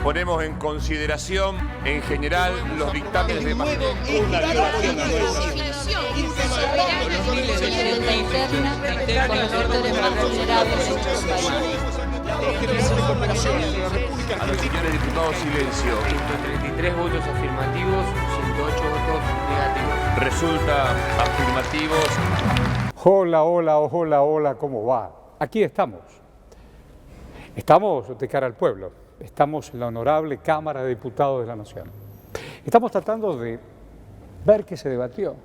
Ponemos en consideración, en general, los dictámenes de A los señores diputados, silencio. 133 votos afirmativos, 108 votos negativos. Resulta afirmativos. Hola, hola, hola, hola, ¿cómo va? Aquí estamos. Estamos de cara al pueblo. Estamos en la honorable Cámara de Diputados de la Nación. Estamos tratando de ver qué se debatió,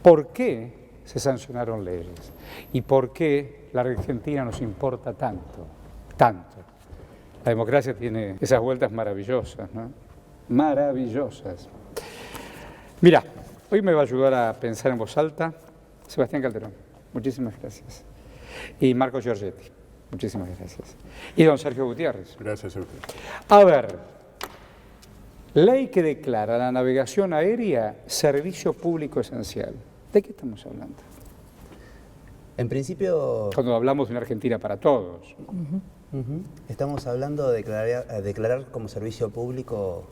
por qué se sancionaron leyes y por qué la Argentina nos importa tanto, tanto. La democracia tiene esas vueltas maravillosas, ¿no? Maravillosas. Mira, hoy me va a ayudar a pensar en voz alta Sebastián Calderón. Muchísimas gracias. Y Marco Giorgetti. Muchísimas gracias. Y don Sergio Gutiérrez. Gracias a usted. A ver, ley que declara la navegación aérea servicio público esencial. ¿De qué estamos hablando? En principio... Cuando hablamos de una Argentina para todos. Estamos hablando de declarar como servicio público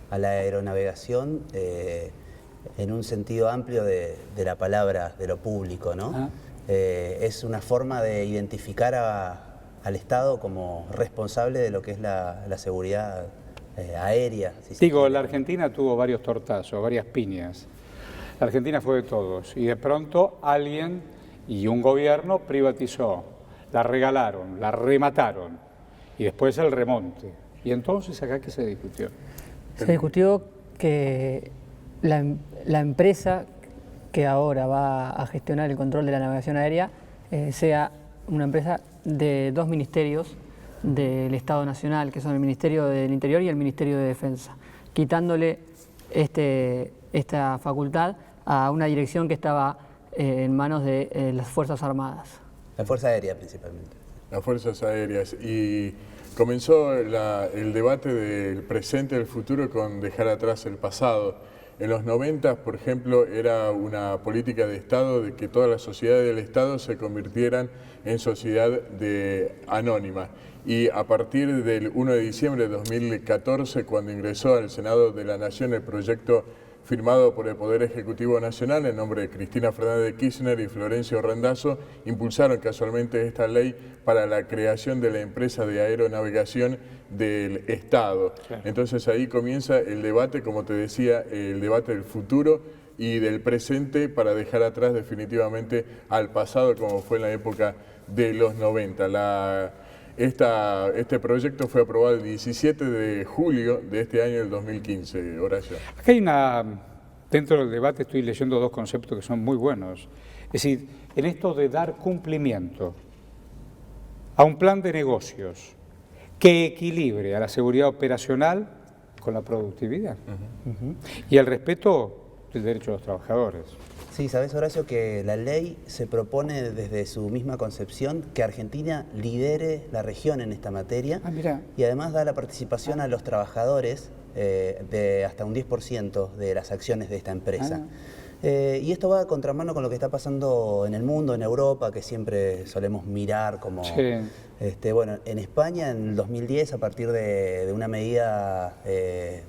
a la aeronavegación en un sentido amplio de la palabra, de lo público, ¿no? Es una forma de identificar al Estado como responsable de lo que es la seguridad aérea. Si Digo, la Argentina tuvo varios tortazos, varias piñas. La Argentina fue de todos y de pronto alguien y un gobierno privatizó, la regalaron, la remataron y después el remonte. Y entonces acá, ¿qué se discutió? Se discutió que la empresa que ahora va a gestionar el control de la navegación aérea sea una empresa de dos ministerios del Estado Nacional, que son el Ministerio del Interior y el Ministerio de Defensa, quitándole esta facultad a una dirección que estaba en manos de las Fuerzas Armadas. La Fuerza Aérea principalmente. Las Fuerzas Aéreas. Y comenzó el debate del presente y el futuro con dejar atrás el pasado. En los 90, por ejemplo, era una política de Estado de que todas las sociedades del Estado se convirtieran en sociedad anónima. Y a partir del 1 de diciembre de 2014, cuando ingresó al Senado de la Nación el proyecto firmado por el Poder Ejecutivo Nacional en nombre de Cristina Fernández de Kirchner y Florencio Randazzo, impulsaron casualmente esta ley para la creación de la empresa de aeronavegación del Estado. Claro. Entonces ahí comienza el debate, como te decía, el debate del futuro y del presente para dejar atrás definitivamente al pasado como fue en la época de los 90. Este proyecto fue aprobado el 17 de julio de este año, del 2015, Horacio. Acá hay dentro del debate estoy leyendo dos conceptos que son muy buenos. Es decir, en esto de dar cumplimiento a un plan de negocios que equilibre a la seguridad operacional con la productividad y el respeto del derecho de los trabajadores. Sí, sabes, Horacio, que la ley se propone desde su misma concepción que Argentina lidere la región en esta materia y además da la participación a los trabajadores de hasta un 10% de las acciones de esta empresa. Y esto va a contramano con lo que está pasando en el mundo, en Europa, que siempre solemos mirar como... bueno, en España en el 2010, a partir de una medida,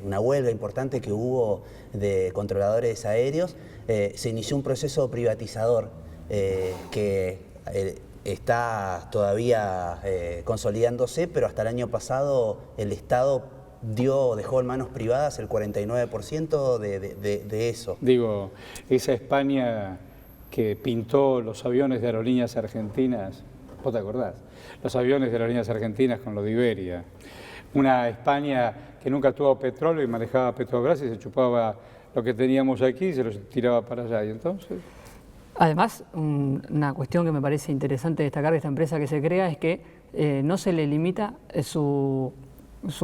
una huelga importante que hubo de controladores aéreos, se inició un proceso privatizador que está todavía consolidándose, pero hasta el año pasado el Estado dejó en manos privadas el 49% de eso. Digo, esa España que pintó los aviones de Aerolíneas Argentinas, ¿vos te acordás? Los aviones de Aerolíneas Argentinas con los de Iberia. Una España que nunca tuvo petróleo y manejaba Petrobras y se chupaba lo que teníamos aquí y se los tiraba para allá. Y entonces... Además, una cuestión que me parece interesante destacar de esta empresa que se crea es que no se le limita su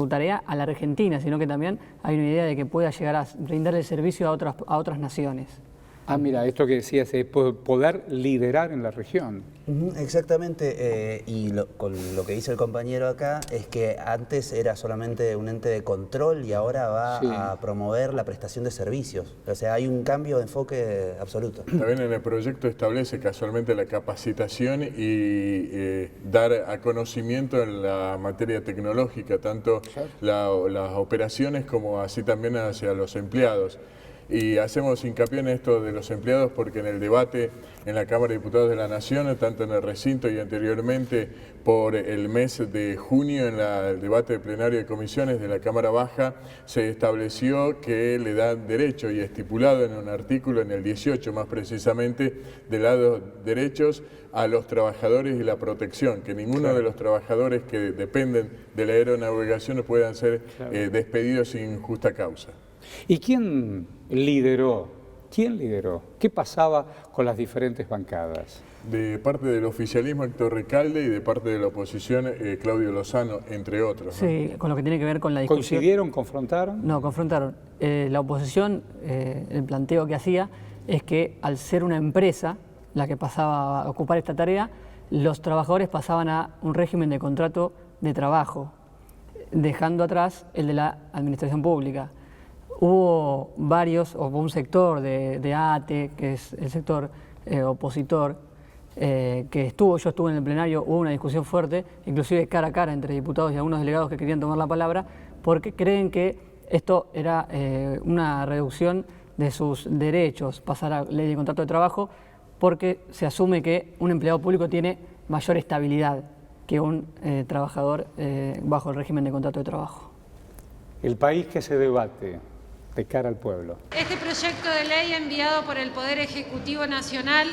tarea a la Argentina, sino que también hay una idea de que pueda llegar a brindar el servicio a otras naciones. Ah, mira, esto que decías, poder liderar en la región. Exactamente, y con lo que dice el compañero acá es que antes era solamente un ente de control y ahora va a promover la prestación de servicios. O sea, hay un cambio de enfoque absoluto. También en el proyecto establece casualmente la capacitación y dar a conocimiento en la materia tecnológica, tanto las operaciones como así también hacia los empleados. Y hacemos hincapié en esto de los empleados porque en el debate en la Cámara de Diputados de la Nación, tanto en el recinto y anteriormente por el mes de junio en el debate plenario de comisiones de la Cámara Baja, se estableció que le dan derecho y estipulado en un artículo, en el 18 más precisamente, de los derechos a los trabajadores y la protección, que ninguno de los trabajadores que dependen de la aeronavegación puedan ser despedidos sin justa causa. ¿Y quién lideró? ¿Quién lideró? ¿Qué pasaba con las diferentes bancadas? De parte del oficialismo Héctor Recalde y de parte de la oposición Claudio Lozano, entre otros. Sí, ¿no? Con lo que tiene que ver con la discusión. ¿Coincidieron? ¿Confrontaron? No, confrontaron. La oposición, el planteo que hacía es que al ser una empresa la que pasaba a ocupar esta tarea, los trabajadores pasaban a un régimen de contrato de trabajo, dejando atrás el de la administración pública. Hubo un sector de ATE, que es el sector opositor, que yo estuve en el plenario, hubo una discusión fuerte, inclusive cara a cara entre diputados y algunos delegados que querían tomar la palabra, porque creen que esto era una reducción de sus derechos, pasar a ley de contrato de trabajo, porque se asume que un empleado público tiene mayor estabilidad que un trabajador bajo el régimen de contrato de trabajo. El país que se debate de cara al pueblo. Este proyecto de ley enviado por el Poder Ejecutivo Nacional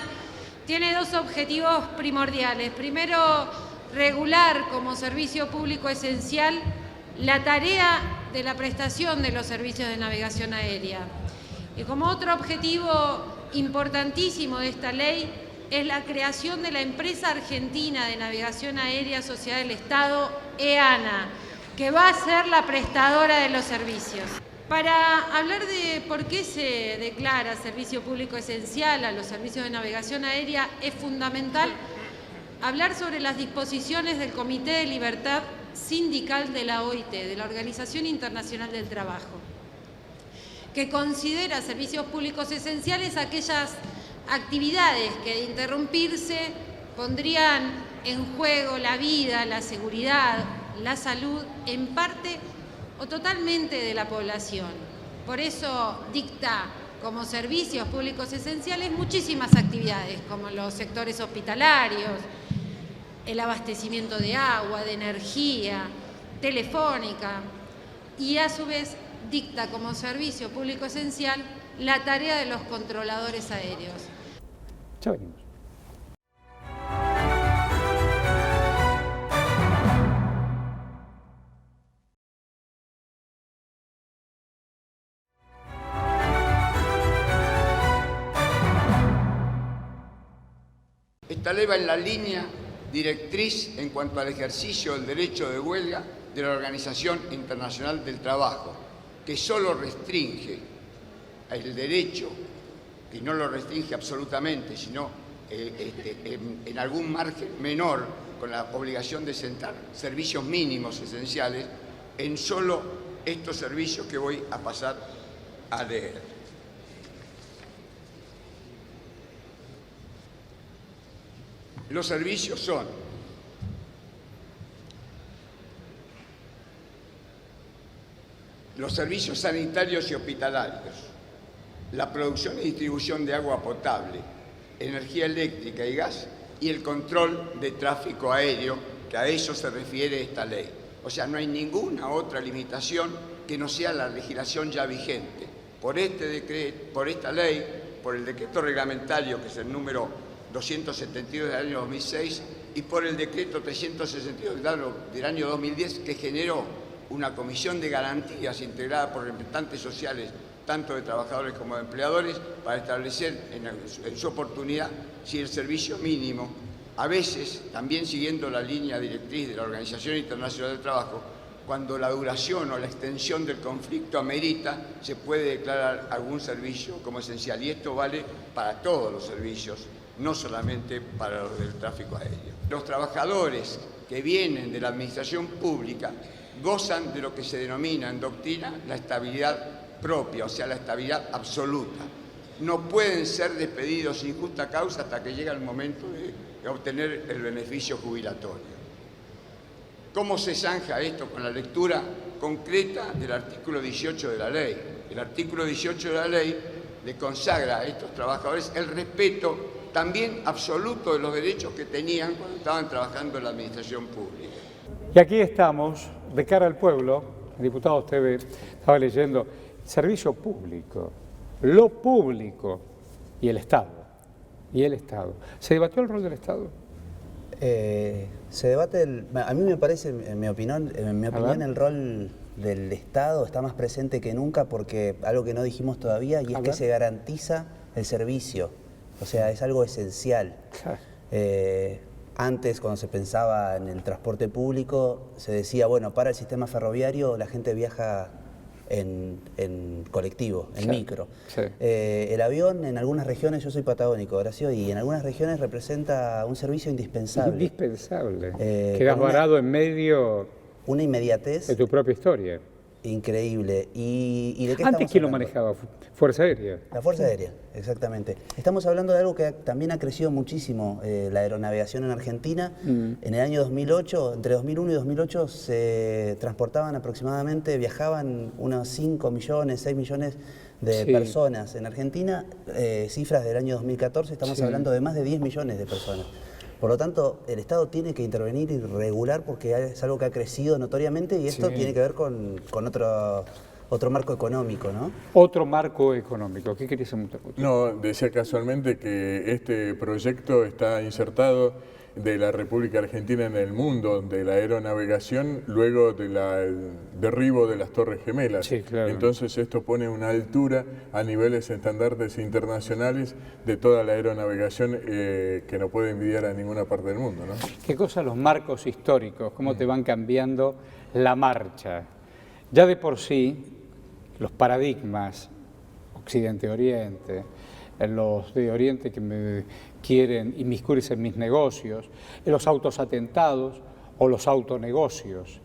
tiene dos objetivos primordiales. Primero, regular como servicio público esencial la tarea de la prestación de los servicios de navegación aérea. Y como otro objetivo importantísimo de esta ley es la creación de la empresa argentina de navegación aérea Sociedad del Estado, EANA, que va a ser la prestadora de los servicios. Para hablar de por qué se declara servicio público esencial a los servicios de navegación aérea, es fundamental hablar sobre las disposiciones del Comité de Libertad Sindical de la OIT, de la Organización Internacional del Trabajo, que considera servicios públicos esenciales aquellas actividades que de interrumpirse pondrían en juego la vida, la seguridad, la salud, en parte o totalmente de la población. Por eso dicta como servicios públicos esenciales muchísimas actividades, como los sectores hospitalarios, el abastecimiento de agua, de energía, telefónica, y a su vez dicta como servicio público esencial la tarea de los controladores aéreos. Ya venimos. Esta ley va en la línea directriz en cuanto al ejercicio del derecho de huelga de la Organización Internacional del Trabajo, que solo restringe el derecho, y no lo restringe absolutamente, sino en algún margen menor, con la obligación de sentar servicios mínimos esenciales, en solo estos servicios que voy a pasar a leer. Los servicios son los servicios sanitarios y hospitalarios, la producción y distribución de agua potable, energía eléctrica y gas, y el control de tráfico aéreo, que a eso se refiere esta ley. O sea, no hay ninguna otra limitación que no sea la legislación ya vigente. Por este decreto, por esta ley, por el decreto reglamentario, que es el número 272 del año 2006, y por el decreto 362 del año 2010, que generó una comisión de garantías integrada por representantes sociales, tanto de trabajadores como de empleadores, para establecer en su oportunidad si el servicio mínimo, a veces también siguiendo la línea directriz de la Organización Internacional del Trabajo, cuando la duración o la extensión del conflicto amerita, se puede declarar algún servicio como esencial. Y esto vale para todos los servicios, no solamente para los del tráfico aéreo. Los trabajadores que vienen de la administración pública gozan de lo que se denomina en doctrina la estabilidad propia, o sea, la estabilidad absoluta. No pueden ser despedidos sin justa causa hasta que llega el momento de obtener el beneficio jubilatorio. ¿Cómo se zanja esto? Con la lectura concreta del artículo 18 de la ley. El artículo 18 de la ley le consagra a estos trabajadores el respeto también absoluto de los derechos que tenían cuando estaban trabajando en la administración pública. Y aquí estamos, de cara al pueblo, el diputado Esteve estaba leyendo, servicio público, lo público y el Estado. Y el Estado. ¿Se debatió el rol del Estado? Se debate, a mí me parece, en mi opinión, el rol del Estado está más presente que nunca porque algo que no dijimos todavía y es que se garantiza el servicio, o sea, es algo esencial. Claro. Antes, cuando se pensaba en el transporte público, se decía, bueno, para el sistema ferroviario la gente viaja en colectivo, en micro. Sí. El avión en algunas regiones, yo soy patagónico, Horacio, y en algunas regiones representa un servicio indispensable. Indispensable. Quedas varado en medio... Una inmediatez. De tu propia historia. Increíble. ¿Y de qué Antes, ¿quién lo manejaba? ¿Fuerza Aérea? La Fuerza Aérea, exactamente. Estamos hablando de algo que también ha crecido muchísimo, la aeronavegación en Argentina. En el año 2008, entre 2001 y 2008, se transportaban aproximadamente, viajaban unos 5 millones, 6 millones de personas. En Argentina, cifras del año 2014, estamos hablando de más de 10 millones de personas. Por lo tanto, el Estado tiene que intervenir y regular porque es algo que ha crecido notoriamente y esto tiene que ver con otro marco económico, ¿no? Otro marco económico. ¿Qué querías preguntar? No, decía casualmente que este proyecto está insertado de la República Argentina en el mundo de la aeronavegación luego del derribo de las Torres Gemelas. Sí, claro. Entonces esto pone una altura a niveles estándares internacionales de toda la aeronavegación que no puede envidiar a ninguna parte del mundo, ¿no? ¿Qué cosa los marcos históricos? ¿Cómo te van cambiando la marcha? Ya de por sí, los paradigmas Occidente-Oriente, los de Oriente que me quieren inmiscuirse en mis negocios, en los autos-atentados o los autonegocios,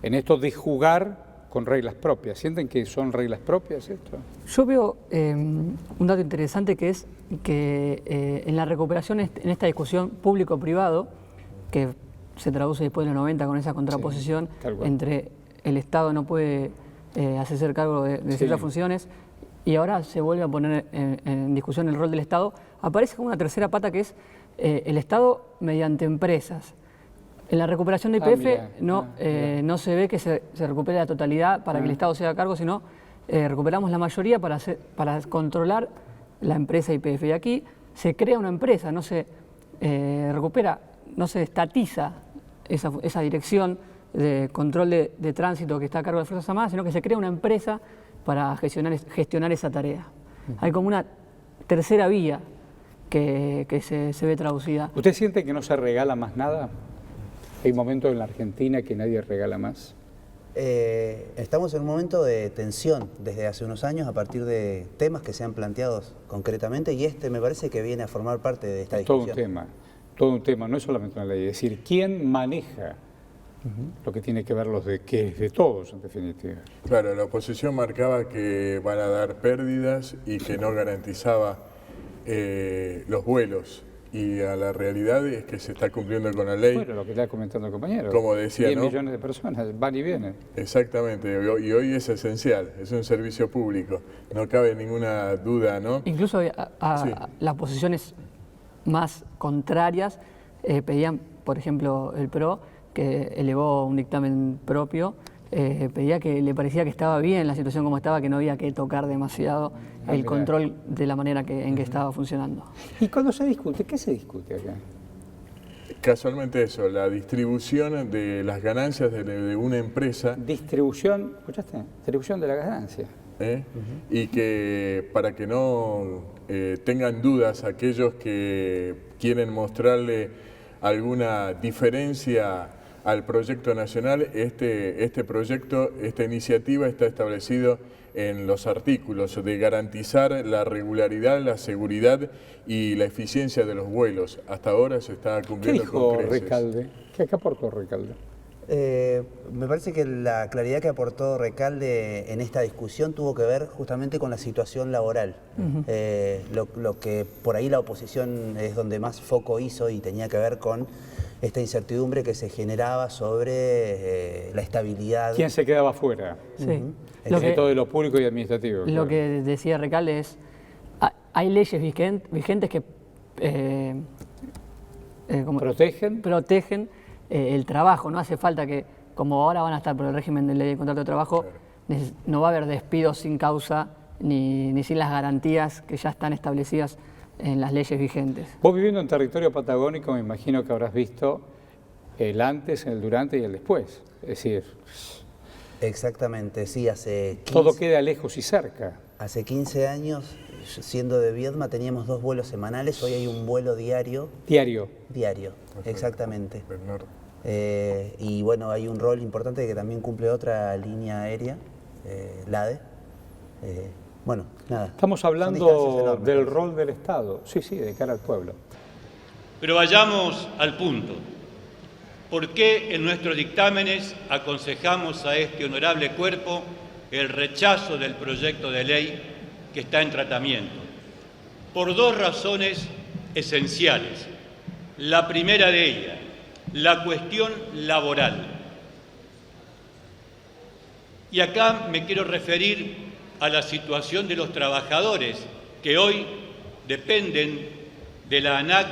en esto de jugar con reglas propias. ¿Sienten que son reglas propias esto? Yo veo un dato interesante que es que en la recuperación, en esta discusión público-privado, que se traduce después de los 90 con esa contraposición entre el Estado no puede hacerse cargo de ciertas funciones, y ahora se vuelve a poner en discusión el rol del Estado, aparece como una tercera pata que es el Estado mediante empresas. En la recuperación de YPF no se ve que se recupere la totalidad para que el Estado se haga cargo, sino recuperamos la mayoría para controlar la empresa YPF. Y aquí se crea una empresa, no se recupera, no se estatiza esa dirección de control de tránsito que está a cargo de las Fuerzas Armadas, sino que se crea una empresa para gestionar esa tarea. Hay como una tercera vía que se ve traducida. ¿Usted siente que no se regala más nada? ¿Hay momentos en la Argentina que nadie regala más? Estamos en un momento de tensión desde hace unos años a partir de temas que se han planteado concretamente y este me parece que viene a formar parte de esta discusión. Todo un tema, no es solamente una ley, es decir, ¿quién maneja lo que tiene que ver que es de todos, en definitiva? Claro, la oposición marcaba que van a dar pérdidas y que no garantizaba los vuelos. Y a la realidad es que se está cumpliendo con la ley. Bueno, lo que está comentando el compañero. Como decía, 10 millones de personas van y vienen. Exactamente, y hoy es esencial, es un servicio público, no cabe ninguna duda, ¿no? Incluso las posiciones más contrarias pedían, por ejemplo, el PRO, que elevó un dictamen propio, pedía que le parecía que estaba bien la situación como estaba, que no había que tocar demasiado el control de la manera en que estaba funcionando. ¿Y cuando se discute? ¿Qué se discute acá? Casualmente eso, la distribución de las ganancias de una empresa. Distribución, ¿escuchaste? Distribución de las ganancias. Y que para que no tengan dudas aquellos que quieren mostrarle alguna diferencia al proyecto nacional, este proyecto, esta iniciativa está establecido en los artículos de garantizar la regularidad, la seguridad y la eficiencia de los vuelos. Hasta ahora se está cumpliendo con creces. ¿Qué dijo Recalde? ¿Qué aportó Recalde? Me parece que la claridad que aportó Recalde en esta discusión tuvo que ver justamente con la situación laboral. Lo que por ahí la oposición es donde más foco hizo y tenía que ver con esta incertidumbre que se generaba sobre la estabilidad. ¿Quién se quedaba fuera? Sí. De todo lo público y administrativo. Lo que decía Recalde es, hay leyes vigentes que protegen el trabajo. No hace falta que, como ahora van a estar por el régimen de ley de contrato de trabajo, no va a haber despidos sin causa ni sin las garantías que ya están establecidas en las leyes vigentes. Vos viviendo en territorio patagónico, me imagino que habrás visto el antes, el durante y el después. Es decir, exactamente, sí, todo queda lejos y cerca. Hace 15 años, siendo de Viedma, teníamos 2 vuelos semanales, hoy hay un vuelo diario. Diario, exactamente. Y bueno, hay un rol importante que también cumple otra línea aérea, LADE. Bueno, nada. Estamos hablando del rol del Estado, sí, de cara al pueblo. Pero vayamos al punto. ¿Por qué en nuestros dictámenes aconsejamos a este honorable cuerpo el rechazo del proyecto de ley que está en tratamiento? Por 2 razones esenciales. La primera de ellas, la cuestión laboral. Y acá me quiero referir a la situación de los trabajadores que hoy dependen de la ANAC,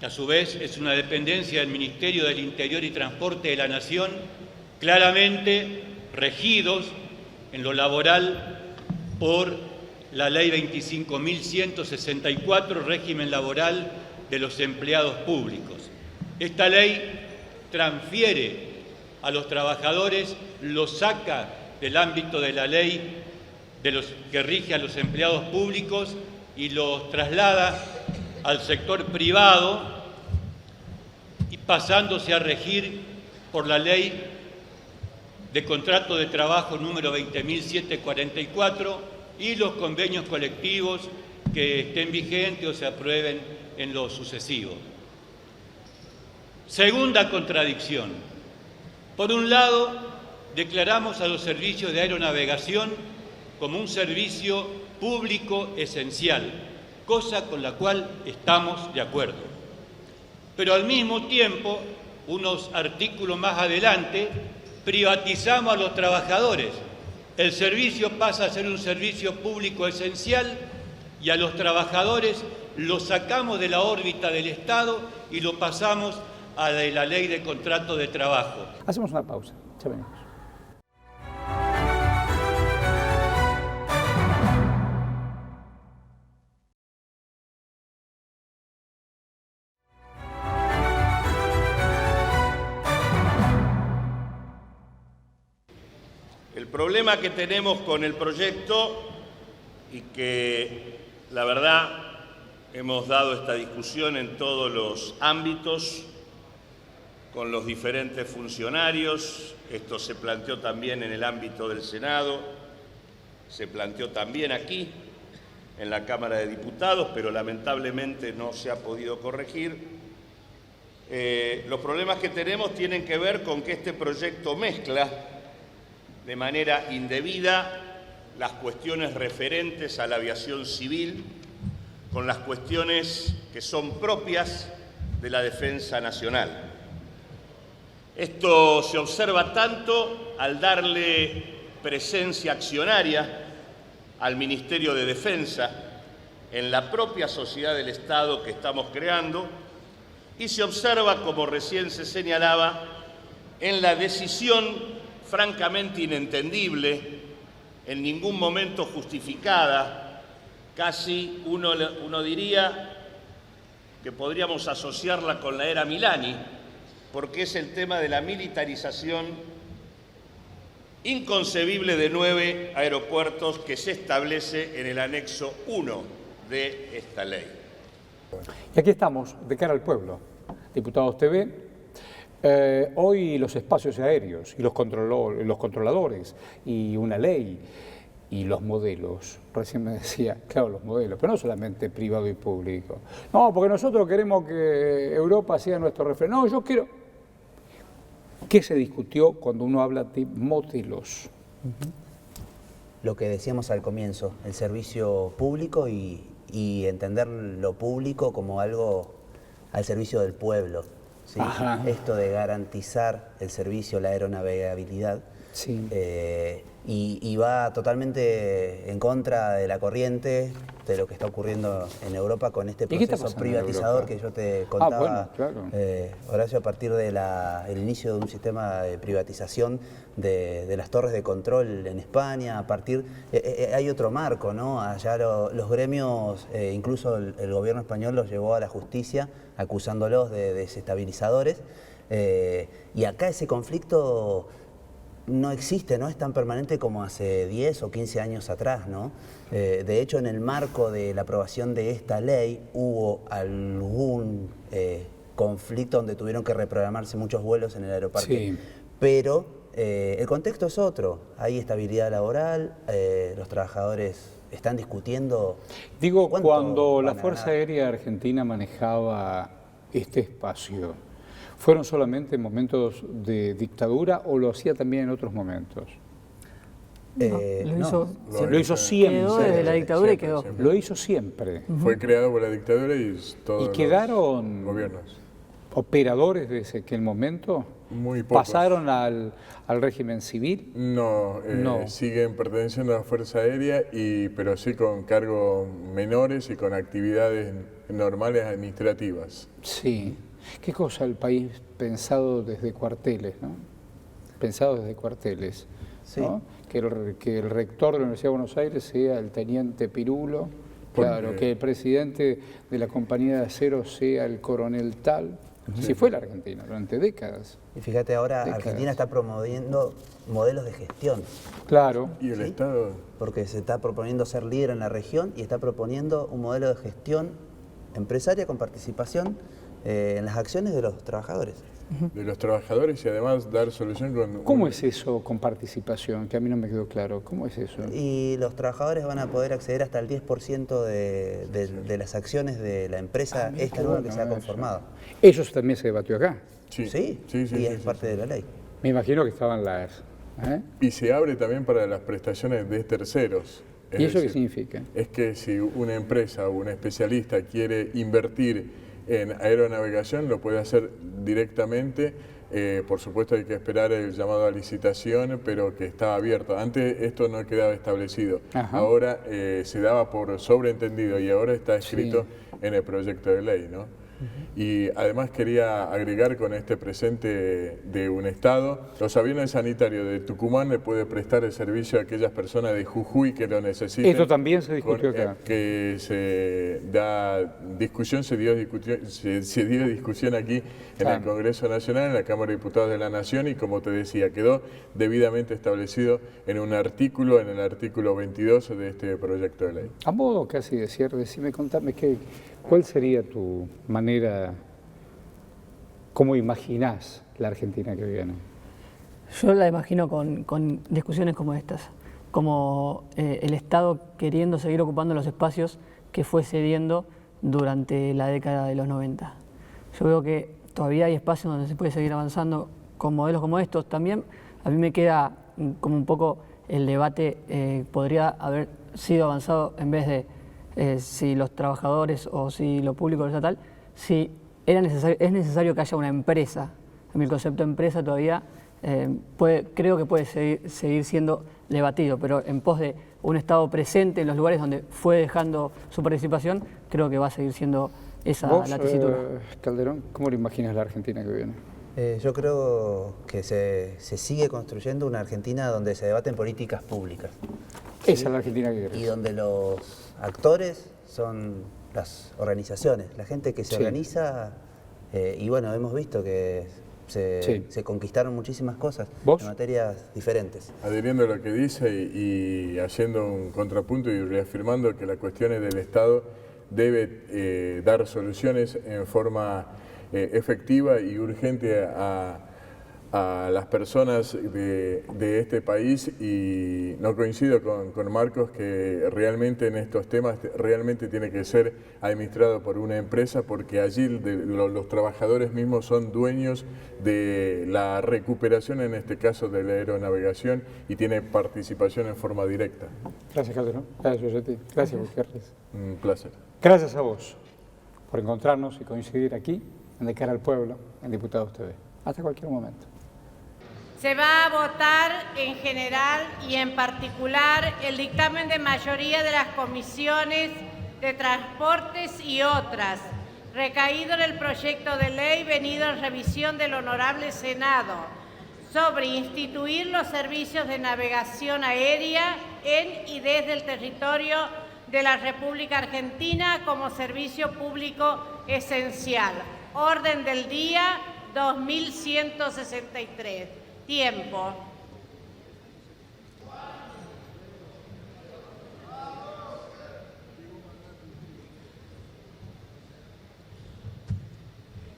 que a su vez es una dependencia del Ministerio del Interior y Transporte de la Nación, claramente regidos en lo laboral por la Ley 25.164, régimen laboral de los empleados públicos. Esta ley transfiere a los trabajadores, los saca del ámbito de la ley que rige a los empleados públicos y los traslada al sector privado, y pasándose a regir por la ley de contrato de trabajo número 20.744 y los convenios colectivos que estén vigentes o se aprueben en lo sucesivo. Segunda contradicción. Por un lado, declaramos a los servicios de aeronavegación como un servicio público esencial, cosa con la cual estamos de acuerdo. Pero al mismo tiempo, unos artículos más adelante, privatizamos a los trabajadores. El servicio pasa a ser un servicio público esencial y a los trabajadores los sacamos de la órbita del Estado y lo pasamos a la ley de contrato de trabajo. Hacemos una pausa, ya venimos. El problema que tenemos con el proyecto, y que la verdad hemos dado esta discusión en todos los ámbitos, con los diferentes funcionarios, esto se planteó también en el ámbito del Senado, se planteó también aquí, en la Cámara de Diputados, pero lamentablemente no se ha podido corregir. Los problemas que tenemos tienen que ver con que este proyecto mezcla de manera indebida las cuestiones referentes a la aviación civil con las cuestiones que son propias de la defensa nacional. Esto se observa tanto al darle presencia accionaria al Ministerio de Defensa en la propia sociedad del Estado que estamos creando, y se observa, como recién se señalaba, en la decisión francamente inentendible, en ningún momento justificada, casi uno diría que podríamos asociarla con la era Milani, porque es el tema de la militarización inconcebible de 9 aeropuertos que se establece en el anexo 1 de esta ley. Y aquí estamos, de cara al pueblo. Diputados TV, Hoy los espacios aéreos y los controladores y una ley y los modelos, recién me decía, claro, los modelos, pero no solamente privado y público. No, porque nosotros queremos que Europa sea nuestro referente. No, yo quiero... ¿Qué se discutió cuando uno habla de modelos? Lo que decíamos al comienzo, el servicio público y entender lo público como algo al servicio del pueblo. ¿Sí? Esto de garantizar el servicio, la aeronavegabilidad, sí. Y va totalmente en contra de la corriente de lo que está ocurriendo en Europa con este proceso privatizador que yo te contaba, bueno, claro. Horacio, a partir del inicio de un sistema de privatización de las torres de control en España. A partir hay otro marco, ¿no? Allá los gremios, incluso el gobierno español los llevó a la justicia acusándolos de desestabilizadores, y acá ese conflicto no existe, no es tan permanente como hace 10 o 15 años atrás, ¿no? De hecho, en el marco de la aprobación de esta ley hubo algún conflicto donde tuvieron que reprogramarse muchos vuelos en el aeroparque, sí. Pero el contexto es otro, hay estabilidad laboral, los trabajadores están discutiendo... Digo, cuando la Fuerza Aérea Argentina manejaba este espacio, ¿fueron solamente momentos de dictadura o lo hacía también en otros momentos? Lo hizo siempre. Quedó desde la dictadura y quedó. Lo hizo siempre. Fue creado por la dictadura y todos quedaron los gobiernos. ¿Operadores desde aquel momento? Muy pocos. ¿Pasaron al régimen civil? No, siguen perteneciendo a la Fuerza Aérea, pero sí con cargos menores y con actividades normales administrativas. Sí. ¿Qué cosa el país pensado desde cuarteles, ¿no? Pensado desde cuarteles, sí. ¿No? Que el rector de la Universidad de Buenos Aires sea el teniente Pirulo, claro, que el presidente de la compañía de acero sea el coronel tal. Sí, fue la Argentina durante décadas. Y fíjate, ahora Argentina está promoviendo modelos de gestión. Claro. ¿Y el Estado? Porque se está proponiendo ser líder en la región y está proponiendo un modelo de gestión empresaria con participación en las acciones de los trabajadores. De los trabajadores y además dar solución con... ¿Cómo es eso con participación? Que a mí no me quedó claro. ¿Cómo es eso? Y los trabajadores van a poder acceder hasta el 10% de las acciones de la empresa esta nueva que se ha conformado. Eso también se debatió acá. Sí, y es parte de la ley. Me imagino que estaban las... Y se abre también para las prestaciones de terceros. ¿Y eso qué significa? Es que si una empresa o un especialista quiere invertir en aeronavegación, lo puede hacer directamente. Por supuesto hay que esperar el llamado a licitación, pero que está abierto. Antes esto no quedaba establecido. Ajá. Ahora se daba por sobreentendido y ahora está escrito en el proyecto de ley, ¿no? Y además quería agregar con este presente de un Estado, los aviones sanitarios de Tucumán le puede prestar el servicio a aquellas personas de Jujuy que lo necesiten. Esto también se discutió acá. Que se dio discusión aquí en el Congreso Nacional, en la Cámara de Diputados de la Nación, y como te decía, quedó debidamente establecido en un artículo, en el artículo 22 de este proyecto de ley. A modo casi de cierre, contame ¿cuál sería tu manera, cómo imaginás la Argentina que viene? Yo la imagino con discusiones como estas, como el Estado queriendo seguir ocupando los espacios que fue cediendo durante la década de los 90. Yo veo que todavía hay espacios donde se puede seguir avanzando con modelos como estos. También a mí me queda como un poco el debate, podría haber sido avanzado en vez de si los trabajadores o si lo público o lo estatal, si es necesario que haya una empresa. A mí el concepto de empresa todavía creo que puede seguir siendo debatido, pero en pos de un Estado presente en los lugares donde fue dejando su participación, creo que va a seguir siendo esa la tesitura. Calderón, ¿cómo lo imaginas la Argentina que viene? Yo creo que se sigue construyendo una Argentina donde se debaten políticas públicas. Esa es la Argentina que querés. Y donde los actores son las organizaciones, la gente que se organiza, y bueno, hemos visto que se conquistaron muchísimas cosas en materias diferentes. Adhiriendo a lo que dice y haciendo un contrapunto y reafirmando que las cuestiones del Estado debe dar soluciones en forma efectiva y urgente a las personas de este país, y no coincido con Marcos que realmente en estos temas realmente tiene que ser administrado por una empresa, porque allí los trabajadores mismos son dueños de la recuperación, en este caso de la aeronavegación, y tiene participación en forma directa. Gracias, Calderón. Gracias, Josetti. Gracias, Gutiérrez. Un placer. Gracias a vos por encontrarnos y coincidir aquí en De Cara al Pueblo, en Diputados TV. Hasta cualquier momento. Se va a votar en general y en particular el dictamen de mayoría de las comisiones de transportes y otras, recaído en el proyecto de ley venido en revisión del Honorable Senado, sobre instituir los servicios de navegación aérea en y desde el territorio de la República Argentina como servicio público esencial. Orden del día 2163. Tiempo.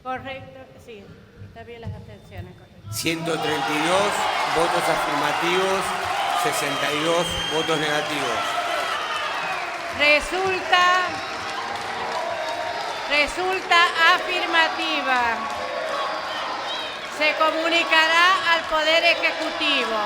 Correcto, sí, está bien las abstenciones, correcto. 132 votos afirmativos, 62 votos negativos. Resulta afirmativa. Se comunicará al Poder Ejecutivo.